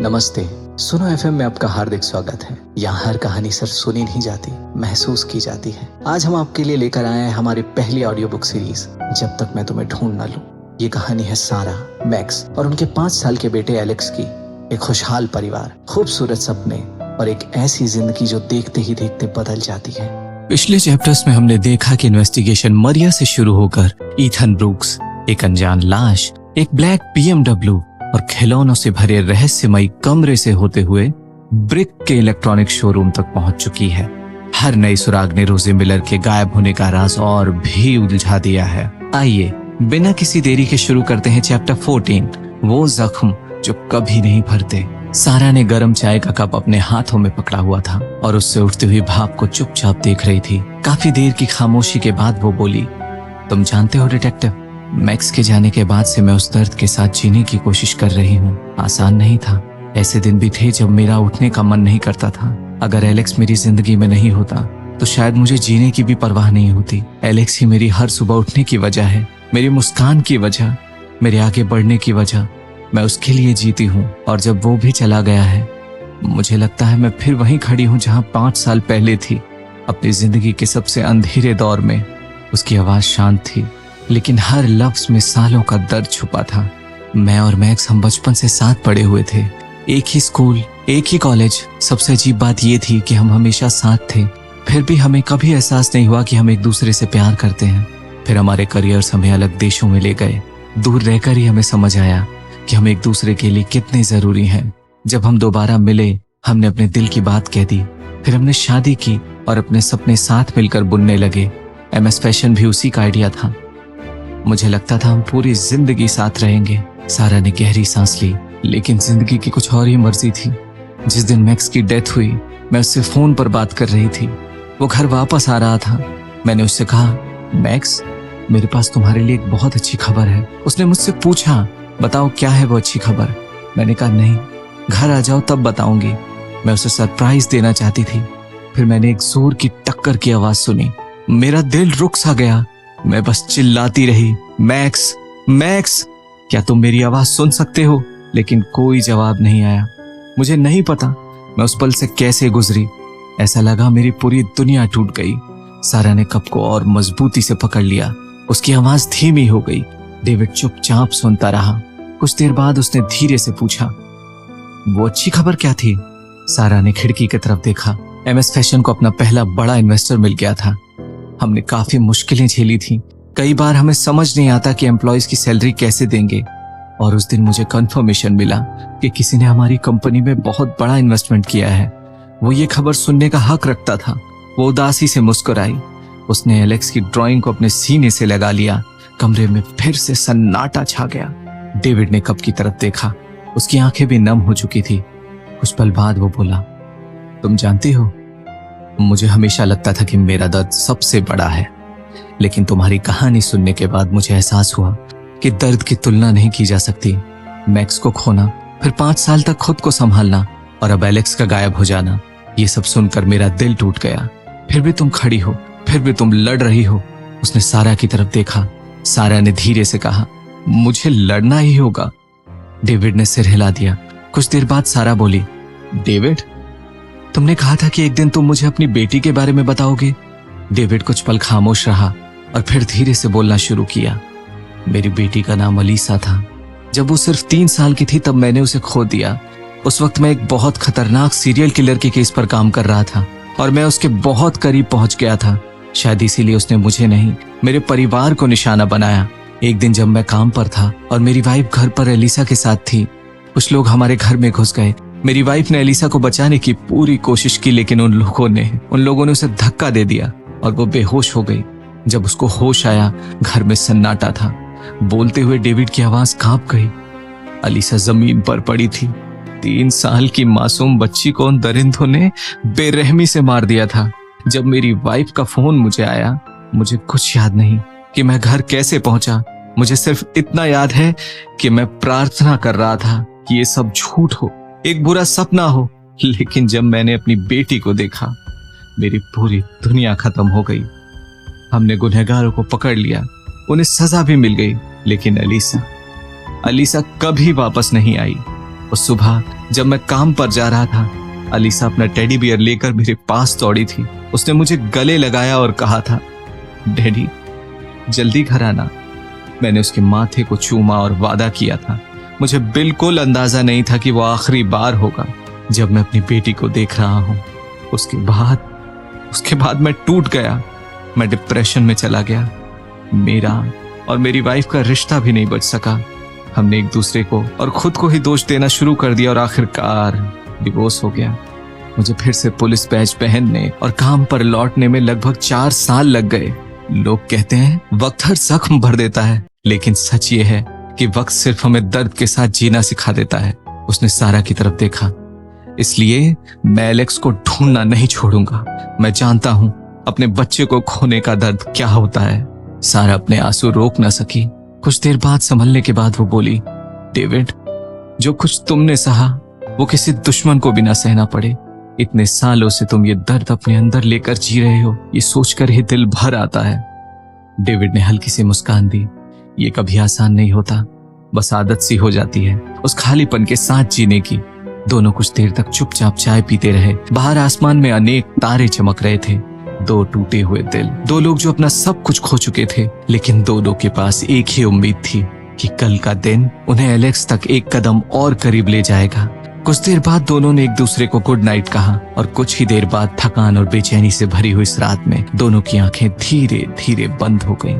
नमस्ते। सुनो एफएम में आपका हार्दिक स्वागत है। यहाँ हर कहानी सिर्फ सुनी नहीं जाती, महसूस की जाती है। आज हम आपके लिए लेकर आए हैं हमारी पहली ऑडियो बुक सीरीज, जब तक मैं तुम्हें ढूंढ न लूं। ये कहानी है सारा, मैक्स और उनके 5 साल के बेटे एलेक्स की। एक खुशहाल परिवार, खूबसूरत सपने और एक ऐसी जिंदगी जो देखते ही देखते बदल जाती है। पिछले चैप्टर्स में हमने देखा कि इन्वेस्टिगेशन मरिया से शुरू होकर ईथन ब्रूक्स, एक अनजान लाश, एक ब्लैक BMW और खिलौनों से भरे रहस्यमयी कमरे से होते हुए ब्रिक के इलेक्ट्रॉनिक शोरूम तक पहुंच चुकी है। हर नई सुराग ने रोजे मिलर के गायब होने का राज और भी उलझा दिया है। आइए बिना किसी देरी के शुरू करते हैं चैप्टर 14, वो जख्म जो कभी नहीं भरते। सारा ने गर्म चाय का कप अपने हाथों में पकड़ा हुआ था और उससे उठती हुई भाप को चुपचाप देख रही थी। काफी देर की खामोशी के बाद वो बोली, तुम जानते हो डिटेक्टिव, मैक्स के जाने के बाद से मैं उस दर्द के साथ जीने की कोशिश कर रही हूँ। आसान नहीं था। ऐसे दिन भी थे जब मेरा उठने का मन नहीं करता था। अगर एलेक्स मेरी जिंदगी में नहीं होता तो शायद मुझे जीने की भी परवाह नहीं होती। एलेक्स ही मेरी हर सुबह उठने की वजह है, मेरी मुस्कान की वजह, मेरे आगे बढ़ने की वजह। मैं उसके लिए जीती हूँ और जब वो भी चला गया है, मुझे लगता है मैं फिर वहीं खड़ी हूँ जहाँ 5 साल पहले थी। अपनी जिंदगी के सबसे अंधेरे दौर में उसकी आवाज शांत थी, लेकिन हर लफ्ज में सालों का दर्द छुपा था। मैं और मैक्स हम बचपन से साथ पढ़े हुए थे, एक ही स्कूल, एक ही कॉलेज। सबसे अजीब बात ये थी कि हम हमेशा साथ थे, फिर भी हमें कभी एहसास नहीं हुआ कि हम एक दूसरे से प्यार करते हैं। फिर हमारे करियर्स हमें अलग देशों में ले गए। दूर रहकर ही हमें समझ आया कि हम एक दूसरे के लिए कितने जरूरी हैं। जब हम दोबारा मिले, हमने अपने दिल की बात कह दी। फिर हमने शादी की और अपने सपने साथ मिलकर बुनने लगे। MS फैशन भी उसी का आइडिया था। मुझे लगता था हम पूरी जिंदगी साथ रहेंगे। सारा ने गहरी सांस ली, लेकिन जिंदगी की कुछ और ही मर्जी थी। जिस दिन मैक्स की डेथ हुई, मैं उससे फोन पर बात कर रही थी। वो घर वापस आ रहा था। मैंने उससे कहा, मैक्स, मेरे पास तुम्हारे लिए एक बहुत अच्छी खबर है। उसने मुझसे पूछा, बताओ क्या है वो अच्छी खबर। मैंने कहा, नहीं, घर आ जाओ तब बताऊंगी। मैं उसे सरप्राइज देना चाहती थी। फिर मैंने एक जोर की टक्कर की आवाज सुनी। मेरा दिल रुक सा गया। मैं बस चिल्लाती रही, मैक्स, मैक्स, क्या तुम मेरी आवाज सुन सकते हो? लेकिन कोई जवाब नहीं आया। मुझे नहीं पता मैं उस पल से कैसे गुजरी। ऐसा लगा मेरी पूरी दुनिया टूट गई। सारा ने कप को और मजबूती से पकड़ लिया। उसकी आवाज धीमी हो गई। डेविड चुपचाप सुनता रहा। कुछ देर बाद उसने धीरे से पूछा, वो अच्छी खबर क्या थी? सारा ने खिड़की की तरफ देखा। MS फैशन को अपना पहला बड़ा इन्वेस्टर मिल गया था। हमने काफी मुश्किलें झेली थी। कई बार हमें समझ नहीं आता कि एम्प्लॉयज की सैलरी कैसे देंगे। और उस दिन मुझे कंफर्मेशन मिला कि किसी ने हमारी कंपनी में बहुत बड़ा इन्वेस्टमेंट किया है। वो ये खबर सुनने का हक रखता था। वो उदासी से मुस्कुराई। उसने एलेक्स की ड्राइंग को अपने सीने से लगा लिया। कमरे में फिर से सन्नाटा छा गया। डेविड ने कप की तरफ देखा। उसकी आंखें भी नम हो चुकी थी। कुछ पल बाद वो बोला, तुम जानती हो, मुझे हमेशा लगता था कि मेरा दर्द सबसे बड़ा है, लेकिन तुम्हारी कहानी सुनने के बाद मुझे एहसास हुआ कि दर्द की तुलना नहीं की जा सकती। मैक्स को खोना, फिर 5 साल तक खुद को संभालना और अब एलेक्स का गायब हो जाना, ये सब सुनकर मेरा दिल टूट गया। फिर भी तुम खड़ी हो, फिर भी तुम लड़ रही हो। उसने सारा की तरफ देखा। सारा ने धीरे से कहा, मुझे लड़ना ही होगा। डेविड ने सिर हिला दिया। कुछ देर बाद सारा बोली, डेविड, तुमने कहा था कि एक दिन तुम मुझे अपनी बेटी के बारे में बताओगे। डेविड कुछ पल खामोश रहा और फिर धीरे से बोलना शुरू किया। मेरी बेटी का नाम अलीसा था। जब वो सिर्फ 3 साल की थी तब मैंने उसे खो दिया। उस वक्त मैं एक बहुत खतरनाक सीरियल किलर के केस पर काम कर रहा था और मैं उसके बहुत करीब पहुंच गया था। शायद इसीलिए उसने मुझे नहीं, मेरे परिवार को निशाना बनाया। एक दिन जब मैं काम पर था और मेरी वाइफ घर पर एलिसा के साथ थी, कुछ लोग हमारे घर में घुस गए। मेरी वाइफ ने एलिसा को बचाने की पूरी कोशिश की, लेकिन उन लोगों ने उसे धक्का दे दिया और वो बेहोश हो गई। जब उसको होश आया, घर में सन्नाटा था। बोलते हुए डेविड की आवाज कांप गई। एलिसा जमीन पर पड़ी थी। 3 साल की मासूम बच्ची को उन दरिंदों ने बेरहमी से मार दिया था। जब मेरी वाइफ का फोन मुझे आया, मुझे कुछ याद नहीं कि मैं घर कैसे पहुंचा। मुझे सिर्फ इतना याद है कि मैं प्रार्थना कर रहा था कि ये सब झूठ हो, एक बुरा सपना हो। लेकिन जब मैंने अपनी बेटी को देखा, मेरी पूरी दुनिया खत्म हो गई। हमने गुनहगारों को पकड़ लिया, उन्हें सजा भी मिल गई, लेकिन एलिसा कभी वापस नहीं आई। उस सुबह जब मैं काम पर जा रहा था, अलीसा अपना टेडी बियर लेकर मेरे पास दौड़ी थी। उसने मुझे गले लगाया और कहा था, डैडी जल्दी घर आना। मैंने उसके माथे को चूमा और वादा किया था। मुझे बिल्कुल अंदाजा नहीं था कि वो आखिरी बार होगा जब मैं अपनी बेटी को देख रहा हूं। उसके बाद मैं टूट गया। मैं डिप्रेशन में चला गया। मेरा और मेरी वाइफ का रिश्ता भी नहीं बच सका। हमने एक दूसरे को और खुद को ही दोष देना शुरू कर दिया और आखिरकार डिवोर्स हो गया। मुझे फिर से पुलिस बैज पहनने और काम पर लौटने में लगभग 4 साल लग गए। लोग कहते हैं वक्त हर जख्म भर देता है, लेकिन सच ये है कि वक्त सिर्फ हमें दर्द के साथ जीना सिखा देता है। उसने सारा की तरफ देखा, इसलिए मैं एलेक्स को ढूंढना नहीं छोड़ूंगा। मैं जानता हूं अपने बच्चे को खोने का दर्द क्या होता है। सारा अपने आंसू रोक ना सकी। कुछ देर बाद संभलने के बाद वो बोली, डेविड, जो कुछ तुमने सहा वो किसी दुश्मन को भी ना सहना पड़े। इतने सालों से तुम ये दर्द अपने अंदर लेकर जी रहे हो, ये सोचकर ही दिल भर आता है। डेविड ने हल्की सी मुस्कान दी। ये कभी आसान नहीं होता, बस आदत सी हो जाती है उस खालीपन के साथ जीने की। दोनों कुछ देर तक चुपचाप चाय पीते रहे। बाहर आसमान में अनेक तारे चमक रहे थे। 2 टूटे हुए दिल, 2 लोग जो अपना सब कुछ खो चुके थे, लेकिन दोनों के पास एक ही उम्मीद थी कि कल का दिन उन्हें एलेक्स तक एक कदम और करीब ले जाएगा। कुछ देर बाद दोनों ने एक दूसरे को गुड नाइट कहा और कुछ ही देर बाद थकान और बेचैनी से भरी हुई इस रात में दोनों की आंखें धीरे धीरे बंद हो गईं।